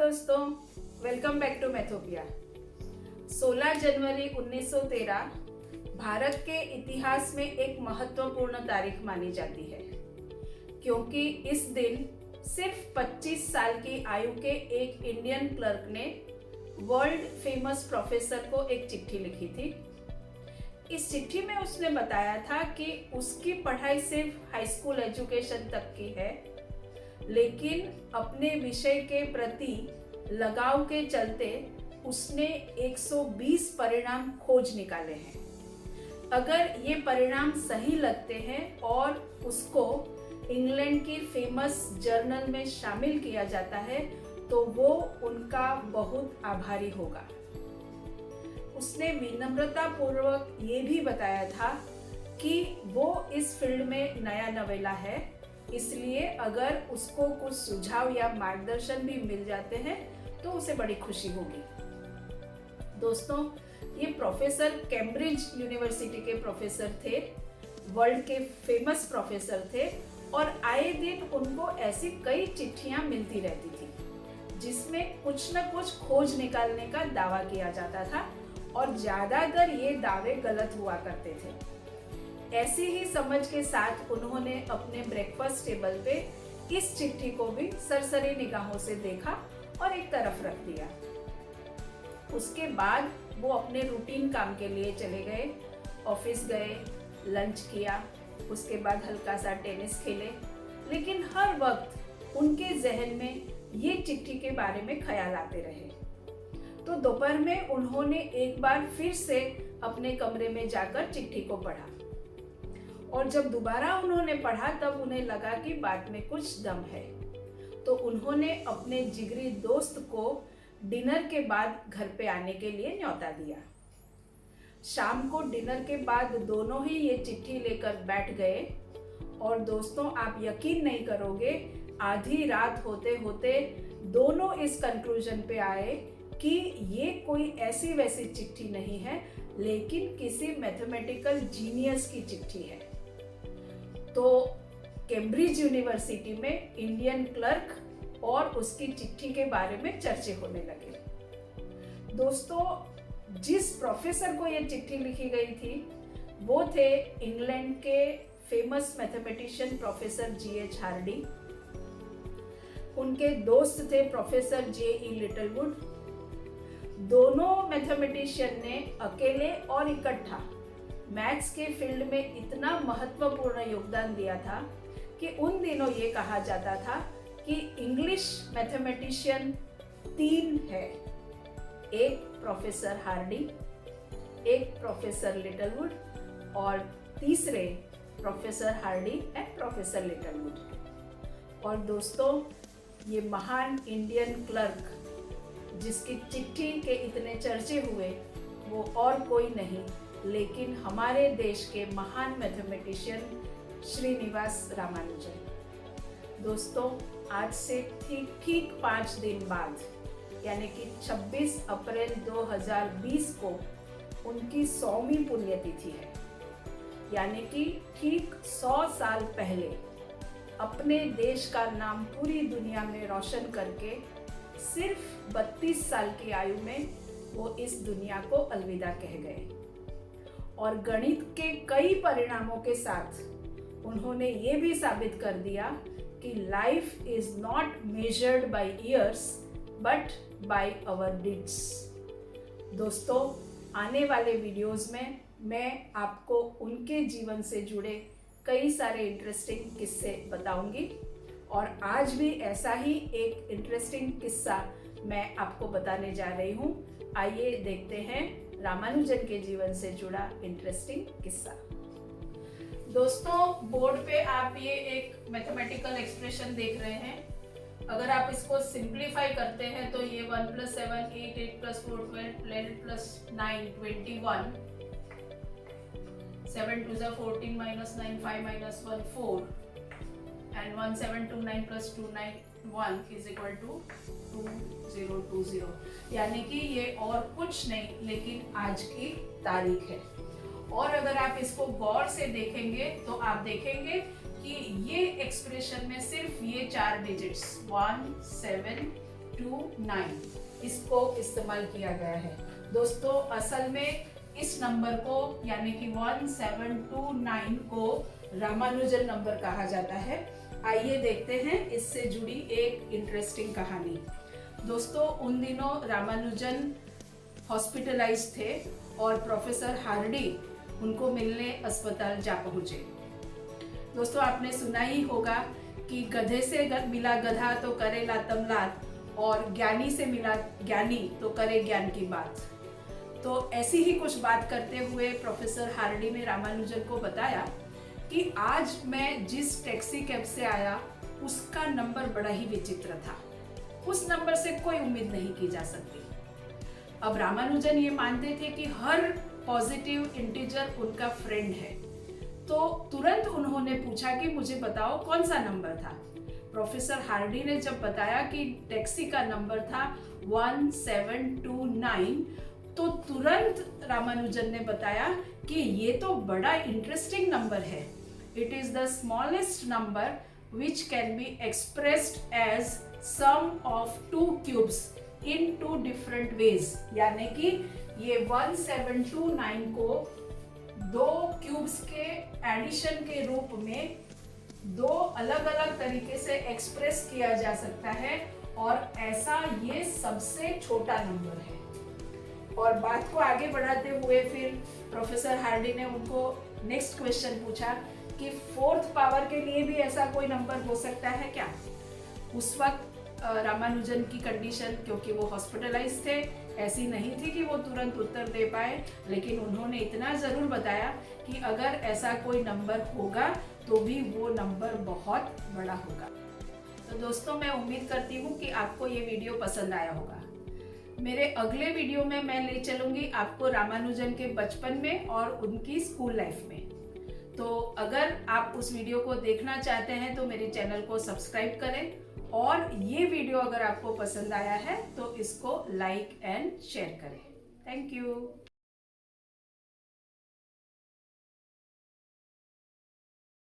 दोस्तों, welcome back to मैथोपिया। 16 जनवरी 1913 भारत के इतिहास में एक महत्वपूर्ण तारीख मानी जाती है, क्योंकि इस दिन सिर्फ 25 साल की आयु के एक इंडियन क्लर्क ने वर्ल्ड फेमस प्रोफेसर को एक चिट्ठी लिखी थी। इस चिट्ठी में उसने बताया था कि उसकी पढ़ाई सिर्फ हाई स्कूल एजुकेशन तक की है, लेकिन अपने विषय के प्रति लगाव के चलते उसने 120 परिणाम खोज निकाले हैं। अगर ये परिणाम सही लगते हैं और उसको इंग्लैंड की फेमस जर्नल में शामिल किया जाता है तो वो उनका बहुत आभारी होगा। उसने विनम्रता पूर्वक ये भी बताया था कि वो इस फील्ड में नया नवेला है, इसलिए अगर उसको कुछ सुझाव या मार्गदर्शन भी मिल जाते हैं तो उसे बड़ी खुशी होगी। दोस्तों, ये प्रोफेसर कैम्ब्रिज यूनिवर्सिटी के प्रोफेसर थे, वर्ल्ड के फेमस प्रोफेसर थे और आए दिन उनको ऐसी कई चिट्ठियां मिलती रहती थी जिसमें कुछ न कुछ खोज निकालने का दावा किया जाता था और ज्यादातर ये दावे गलत हुआ करते थे। ऐसी ही समझ के साथ उन्होंने अपने ब्रेकफास्ट टेबल पे इस चिट्ठी को भी सरसरी निगाहों से देखा और एक तरफ रख दिया। उसके बाद वो अपने रूटीन काम के लिए चले गए, ऑफिस गए, लंच किया, उसके बाद हल्का सा टेनिस खेले, लेकिन हर वक्त उनके जहन में ये चिट्ठी के बारे में ख्याल आते रहे। तो दोपहर में उन्होंने एक बार फिर से अपने कमरे में जाकर चिट्ठी को पढ़ा और जब दोबारा उन्होंने पढ़ा तब उन्हें लगा कि बात में कुछ दम है। तो उन्होंने अपने जिगरी दोस्त को डिनर के बाद घर पे आने के लिए न्योता दिया। शाम को डिनर के बाद दोनों ही ये चिट्ठी लेकर बैठ गए और दोस्तों, आप यकीन नहीं करोगे, आधी रात होते होते दोनों इस कंक्लूजन पे आए कि ये कोई ऐसी वैसी चिट्ठी नहीं है, लेकिन किसी मैथमेटिकल जीनियस की चिट्ठी है। तो कैम्ब्रिज यूनिवर्सिटी में इंडियन क्लर्क और उसकी चिट्ठी के बारे में चर्चे होने लगे। दोस्तों, जिस प्रोफेसर को ये चिट्ठी लिखी गई थी वो थे इंग्लैंड के famous mathematician professor G.H. Hardy. उनके दोस्त थे प्रोफेसर J.E. लिटिलवुड। दोनों मैथमेटिशियन ने अकेले और इकट्ठा मैथ्स के फील्ड में इतना महत्वपूर्ण योगदान दिया था कि उन दिनों ये कहा जाता था कि इंग्लिश मैथमेटिशियन 3 है, एक प्रोफेसर हार्डी, एक प्रोफेसर लिटिलवुड और तीसरे professor Hardy and professor Littlewood. और दोस्तों, ये महान इंडियन क्लर्क जिसकी चिट्ठी के इतने चर्चे हुए वो और कोई नहीं लेकिन हमारे देश के महान मैथमेटिशियन श्रीनिवास रामानुजन। दोस्तों, आज से ठीक 5 दिन बाद यानी कि 26 अप्रैल 2020 को उनकी 100वीं पुण्यतिथि है, यानी कि ठीक 100 साल पहले अपने देश का नाम पूरी दुनिया में रोशन करके सिर्फ 32 साल की आयु में वो इस दुनिया को अलविदा कह गए। और गणित के कई परिणामों के साथ उन्होंने ये भी साबित कर दिया कि life is not measured by years but by our deeds. दोस्तों, आने वाले वीडियोस में मैं आपको उनके जीवन से जुड़े कई सारे इंटरेस्टिंग किस्से बताऊंगी और आज भी ऐसा ही एक इंटरेस्टिंग किस्सा मैं आपको बताने जा रही हूँ। आइए देखते हैं रामानुजन के जीवन से जुड़ा इंटरेस्टिंग किस्सा। दोस्तों, बोर्ड पे आप ये एक मैथमेटिकल एक्सप्रेशन देख रहे हैं। अगर आप इसको सिंप्लीफाई करते हैं तो ये 1 + 7 8 8 + 4 12 11 + 9 21 7 2 14 - 9 5 - 1 4 and 1 7 2 9 + 2 9 1 = 2020, यानी कि ये और कुछ नहीं लेकिन आज की तारीख है। और अगर आप इसको गौर से देखेंगे तो आप देखेंगे कि ये एक्सप्रेशन में सिर्फ ये 4 डिजिट्स 1 7 729 इसको इस्तेमाल किया गया है। दोस्तों असल में इस नंबर को यानी कि 1729 को रामानुजन नंबर कहा जाता है। आइए देखते हैं इससे जुड़ी एक इंटरेस्टिंग कहानी। दोस्तों उन दिनों रामानुजन हॉस्पिटलाइज थे और प्रोफेसर हार्डी उनको मिलने अस्पताल जा पहुंचे। दोस्तों आपने सुना ही होगा कि गधे से मिला गधा तो करे लातम लात और ज्ञानी से मिला ज्ञानी तो करे ज्ञान की बात। तो ऐसी ही कुछ बात करते हुए प्रोफेसर हार्डी ने रामानुजन को बताया कि आज मैं जिस टैक्सी कैब से आया उसका नंबर बड़ा ही विचित्र था, उस नंबर से कोई उम्मीद नहीं की जा सकती। अब रामानुजन ये मानते थे कि हर पॉजिटिव इंटीजर उनका फ्रेंड है, तो तुरंत उन्होंने पूछा कि मुझे बताओ कौन सा नंबर था। प्रोफेसर हार्डी ने जब बताया कि टैक्सी का नंबर था 1729, तो तुरंत रामानुजन ने बताया कि ये तो बड़ा इंटरेस्टिंग नंबर है। It is the smallest number which can be expressed as sum of two cubes in two different ways, यानी कि ये 1729 को दो क्यूब्स के एडिशन के रूप में दो अलग अलग तरीके से एक्सप्रेस किया जा सकता है और ऐसा ये सबसे छोटा नंबर है। और बात को आगे बढ़ाते हुए फिर प्रोफेसर हार्डी ने उनको नेक्स्ट क्वेश्चन पूछा कि फोर्थ पावर के लिए भी ऐसा कोई नंबर हो सकता है क्या। उस वक्त रामानुजन की कंडीशन, क्योंकि वो हॉस्पिटलाइज थे, ऐसी नहीं थी कि वो तुरंत उत्तर दे पाए, लेकिन उन्होंने इतना ज़रूर बताया कि अगर ऐसा कोई नंबर होगा तो भी वो नंबर बहुत बड़ा होगा। तो दोस्तों मैं उम्मीद करती हूँ कि आपको ये वीडियो पसंद आया होगा। मेरे अगले वीडियो में मैं ले चलूँगी आपको रामानुजन के बचपन में और उनकी स्कूल लाइफ में। तो अगर आप उस वीडियो को देखना चाहते हैं तो मेरे चैनल को सब्सक्राइब करें, और ये वीडियो अगर आपको पसंद आया है तो इसको लाइक एंड शेयर करें। Thank you.